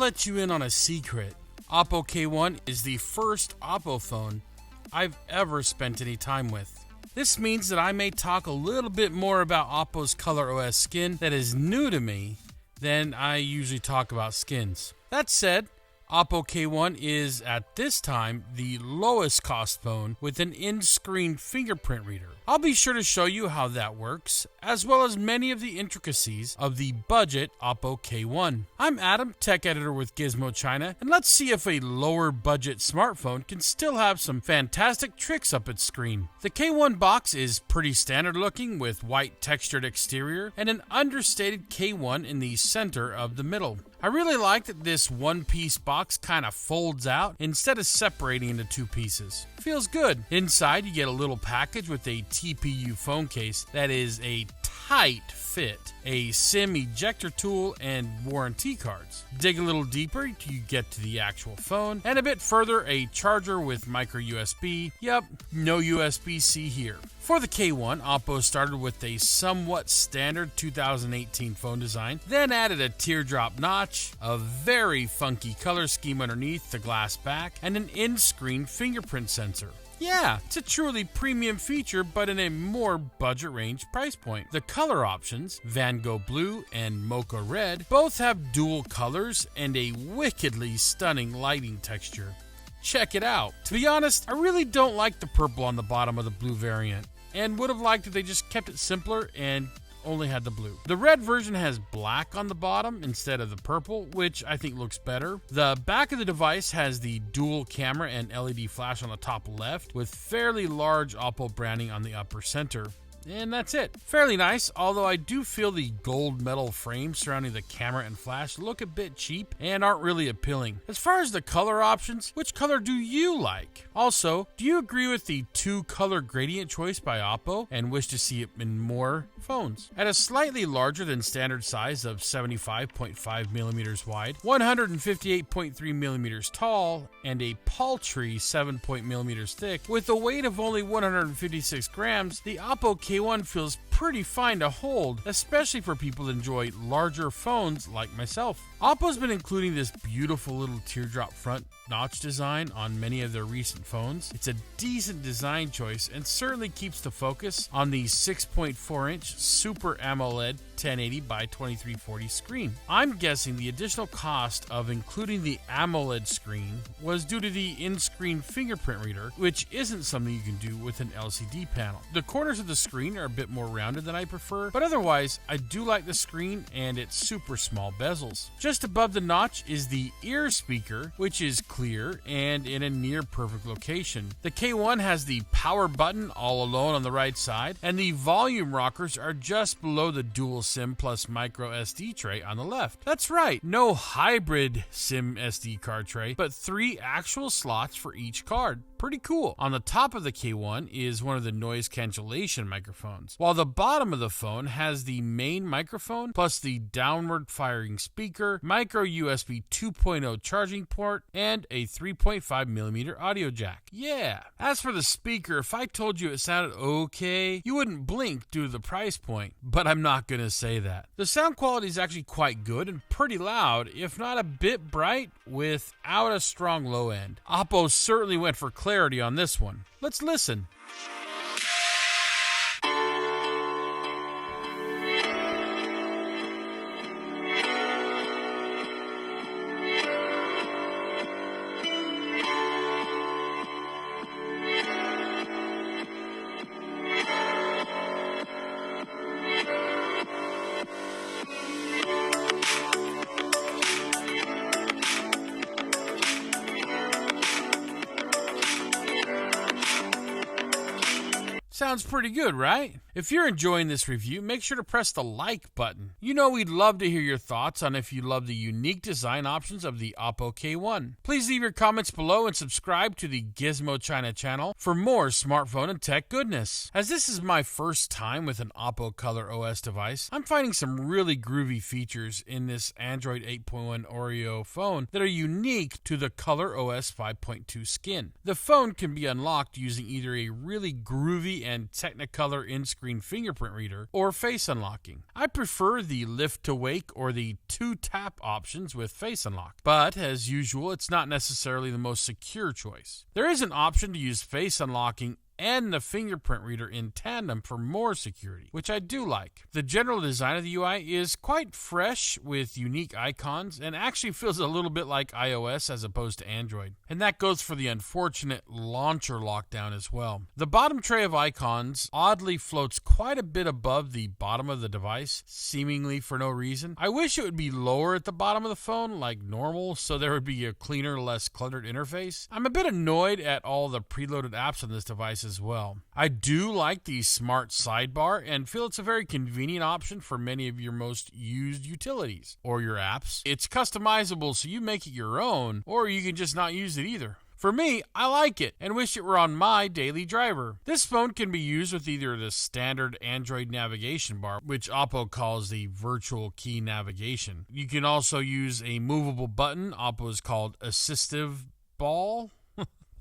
let you in on a secret. OPPO K1 is the first OPPO phone I've ever spent any time with. This means that I may talk a little bit more about OPPO's ColorOS skin that is new to me than I usually talk about skins. That said, OPPO K1 is, at this time, the lowest cost phone with an in-screen fingerprint reader. I'll be sure to show you how that works, as well as many of the intricacies of the budget OPPO K1. I'm Adam, tech editor with Gizmo China, and let's see if a lower budget smartphone can still have some fantastic tricks up its screen. The K1 box is pretty standard looking with white textured exterior and an understated K1 in the center of the middle. I really like that this one-piece box kind of folds out instead of separating into two pieces. Feels good. Inside you get a little package with a TPU phone case that is a tight fit, a SIM ejector tool, and warranty cards. Dig a little deeper, you get to the actual phone, and a bit further, a charger with micro USB. Yep, no USB-C here. For the K1, OPPO started with a somewhat standard 2018 phone design, then added a teardrop notch, a very funky color scheme underneath the glass back, and an in-screen fingerprint sensor. Yeah, it's a truly premium feature, but in a more budget range price point. The color options, Van Gogh Blue and Mocha Red, both have dual colors and a wickedly stunning lighting texture. Check it out. To be honest, I really don't like the purple on the bottom of the blue variant, and would have liked if they just kept it simpler and only had the blue. The red version has black on the bottom instead of the purple, which I think looks better. The back of the device has the dual camera and LED flash on the top left, with fairly large OPPO branding on the upper center. And that's it. Fairly nice, although I do feel the gold metal frames surrounding the camera and flash look a bit cheap and aren't really appealing. As far as the color options, which color do you like? Also, do you agree with the 2-color gradient choice by OPPO and wish to see it in more phones? At a slightly larger than standard size of 75.5 millimeters wide, 158.3 millimeters tall, and a paltry 7 millimeters thick, with a weight of only 156 grams, the OPPO K1 feels pretty fine to hold, especially for people that enjoy larger phones like myself. OPPO's been including this beautiful little teardrop front notch design on many of their recent phones. It's a decent design choice and certainly keeps the focus on the 6.4-inch Super AMOLED 1080 by 2340 screen. I'm guessing the additional cost of including the AMOLED screen was due to the in-screen fingerprint reader, which isn't something you can do with an LCD panel. The corners of the screen are a bit more rounded than I prefer, but otherwise I do like the screen and its super small bezels. Just above the notch is the ear speaker, which is clear and in a near perfect location. The K1 has the power button all alone on the right side, and the volume rockers are just below the dual SIM plus micro SD tray on the left. That's right, no hybrid SIM SD card tray, but 3 actual slots for each card. Pretty cool. On the top of the K1 is one of the noise cancellation microphones, while the bottom of the phone has the main microphone plus the downward firing speaker, micro USB 2.0 charging port, and a 3.5mm audio jack. Yeah. As for the speaker, if I told you it sounded okay, you wouldn't blink due to the price point, but I'm not gonna say that. The sound quality is actually quite good and pretty loud, if not a bit bright, without a strong low end. OPPO certainly went for clarity on this one. Let's listen. Sounds pretty good, right? If you're enjoying this review, make sure to press the like button. You know we'd love to hear your thoughts on if you love the unique design options of the OPPO K1. Please leave your comments below and subscribe to the Gizmo China channel for more smartphone and tech goodness. As this is my first time with an OPPO ColorOS device, I'm finding some really groovy features in this Android 8.1 Oreo phone that are unique to the ColorOS 5.2 skin. The phone can be unlocked using either a really groovy and and Technicolor in-screen fingerprint reader, or face unlocking. I prefer the lift to wake or the 2-tap options with face unlock, but as usual, it's not necessarily the most secure choice. There is an option to use face unlocking and the fingerprint reader in tandem for more security, which I do like. The general design of the UI is quite fresh with unique icons and actually feels a little bit like iOS as opposed to Android. And that goes for the unfortunate launcher lockdown as well. The bottom tray of icons oddly floats quite a bit above the bottom of the device, seemingly for no reason. I wish it would be lower at the bottom of the phone like normal so there would be a cleaner, less cluttered interface. I'm a bit annoyed at all the preloaded apps on this device as well. I do like the smart sidebar and feel it's a very convenient option for many of your most used utilities or your apps. It's customizable so you make it your own, or you can just not use it either. For me, I like it and wish it were on my daily driver. This phone can be used with either the standard Android navigation bar, which OPPO calls the virtual key navigation. You can also use a movable button, OPPO is called assistive ball.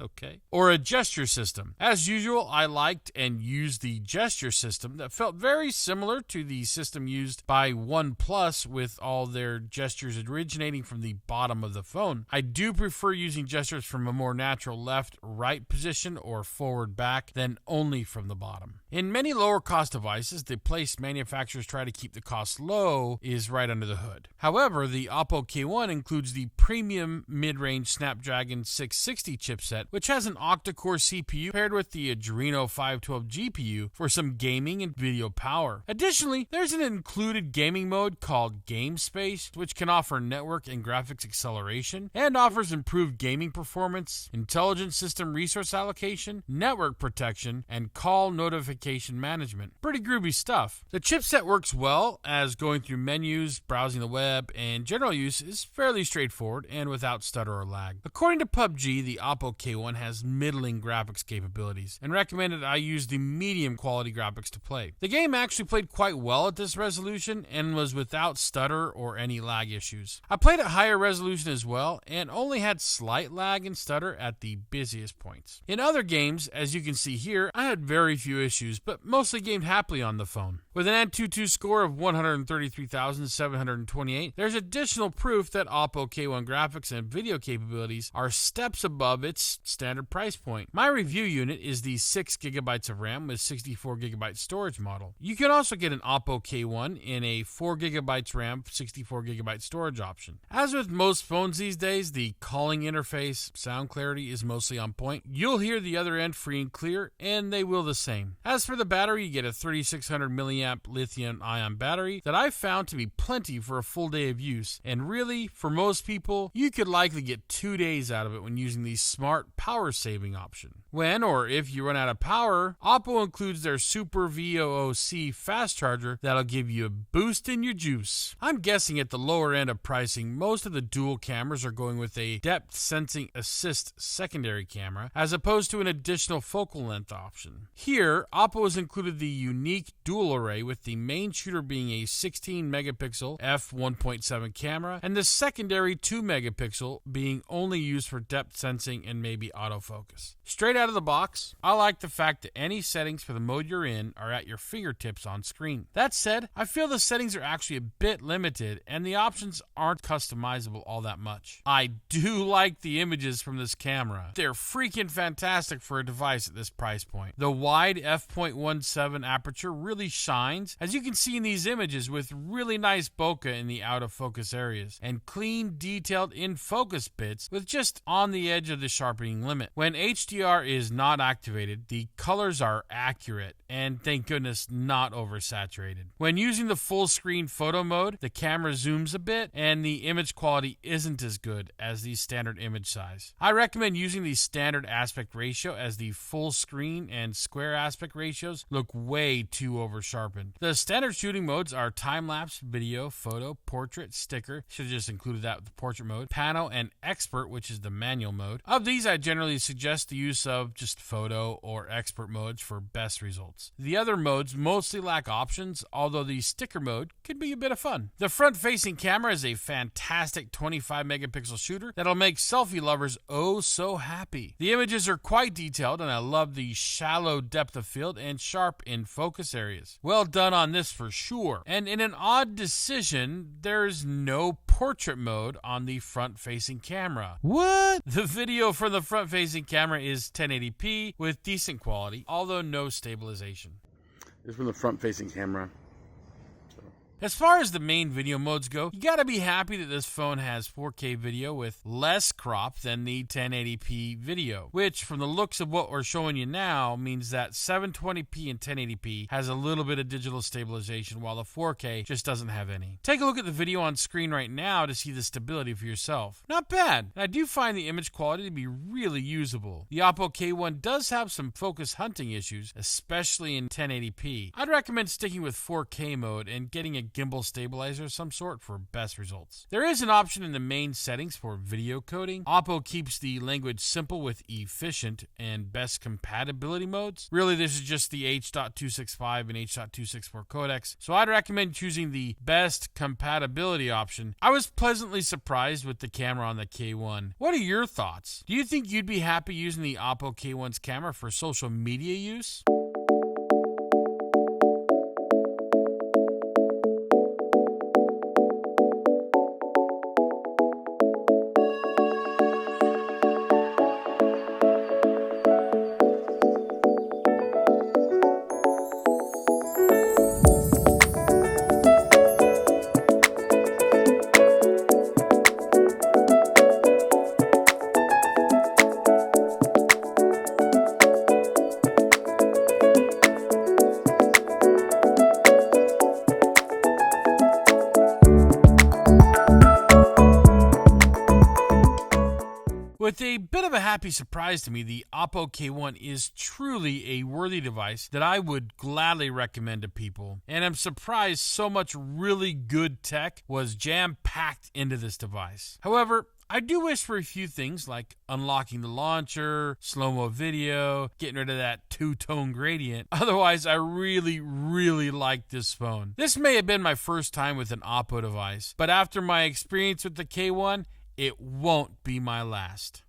Okay. Or a gesture system. As usual, I liked and used the gesture system that felt very similar to the system used by Oneplus with all their gestures originating from the bottom of the phone. I do prefer using gestures from a more natural left-right position or forward-back than only from the bottom. In many lower-cost devices, the place manufacturers try to keep the cost low is right under the hood. However, the OPPO K1 includes the premium mid-range Snapdragon 660 chipset, which has an octa-core CPU paired with the Adreno 512 GPU for some gaming and video power. Additionally, there's an included gaming mode called Game Space, which can offer network and graphics acceleration and offers improved gaming performance, intelligent system resource allocation, network protection, and call notification management. Pretty groovy stuff. The chipset works well as going through menus, browsing the web, and general use is fairly straightforward and without stutter or lag. According to PUBG, the OPPO K1 has middling graphics capabilities and recommended I use the medium quality graphics to play. The game actually played quite well at this resolution and was without stutter or any lag issues. I played at higher resolution as well and only had slight lag and stutter at the busiest points. In other games, as you can see here, I had very few issues, but mostly gamed happily on the phone. With an Antutu score of 133,728, there's additional proof that OPPO K1 graphics and video capabilities are steps above its standard price point. My review unit is the 6GB of RAM with 64GB storage model. You can also get an OPPO K1 in a 4GB RAM, 64GB storage option. As with most phones these days, the calling interface, sound clarity is mostly on point. You'll hear the other end free and clear, and they will the same. As for the battery, you get a 3600 milliamp lithium-ion battery that I found to be plenty for a full day of use, and really, for most people, you could likely get 2 days out of it when using the smart power saving option. When or if you run out of power, OPPO includes their Super VOOC fast charger that'll give you a boost in your juice. I'm guessing at the lower end of pricing, most of the dual cameras are going with a depth sensing assist secondary camera as opposed to an additional focal length option. Here, OPPO has included the unique dual array with the main shooter being a 16 megapixel f1.7 camera and the secondary 2 megapixel being only used for depth sensing and maybe autofocus. Straight out of the box, I like the fact that any settings for the mode you're in are at your fingertips on screen. That said, I feel the settings are actually a bit limited and the options aren't customizable all that much. I do like the images from this camera. They're freaking fantastic for a device at this price point. The wide f.17 aperture really shines, as you can see in these images, with really nice bokeh in the out of focus areas and clean, detailed in-focus bits with just on the edge of the sharpening limit. When HDR is not activated, the colors are accurate and, thank goodness, not oversaturated. When using the full screen photo mode, the camera zooms a bit and the image quality isn't as good as the standard image size. I recommend using the standard aspect ratio, as the full screen and square aspect ratios look way too over sharpened. The standard shooting modes are time-lapse, video, photo, portrait, sticker, should have just included that with the portrait mode, pano, and expert, which is the manual mode. Of these, I generally suggest the use of just photo or expert modes for best results. The other modes mostly lack options, although the sticker mode could be a bit of fun. The front-facing camera is a fantastic 25 megapixel shooter that'll make selfie lovers oh so happy. The images are quite detailed and I love the shallow depth of field detailed and sharp in focus areas. Well done on this for sure. And in an odd decision, there's no portrait mode on the front-facing camera. What? The video from the front-facing camera is 1080p with decent quality, although no stabilization. This is from the front-facing camera. As far as the main video modes go, you gotta be happy that this phone has 4K video with less crop than the 1080p video, which from the looks of what we're showing you now means that 720p and 1080p has a little bit of digital stabilization while the 4K just doesn't have any. Take a look at the video on screen right now to see the stability for yourself. Not bad, and I do find the image quality to be really usable. The OPPO K1 does have some focus hunting issues, especially in 1080p. I'd recommend sticking with 4K mode and getting a gimbal stabilizer of some sort for best results. There is an option in the main settings for video coding. OPPO keeps the language simple with efficient and best compatibility modes. Really, this is just the H.265 and H.264 codecs, so I'd recommend choosing the best compatibility option. I was pleasantly surprised with the camera on the K1. What are your thoughts? Do you think you'd be happy using the OPPO K1's camera for social media use? With a bit of a happy surprise to me, the OPPO K1 is truly a worthy device that I would gladly recommend to people. And I'm surprised so much really good tech was jam-packed into this device. However, I do wish for a few things like unlocking the launcher, slow-mo video, getting rid of that two-tone gradient. Otherwise, I really like this phone. This may have been my first time with an OPPO device, but after my experience with the K1, it won't be my last.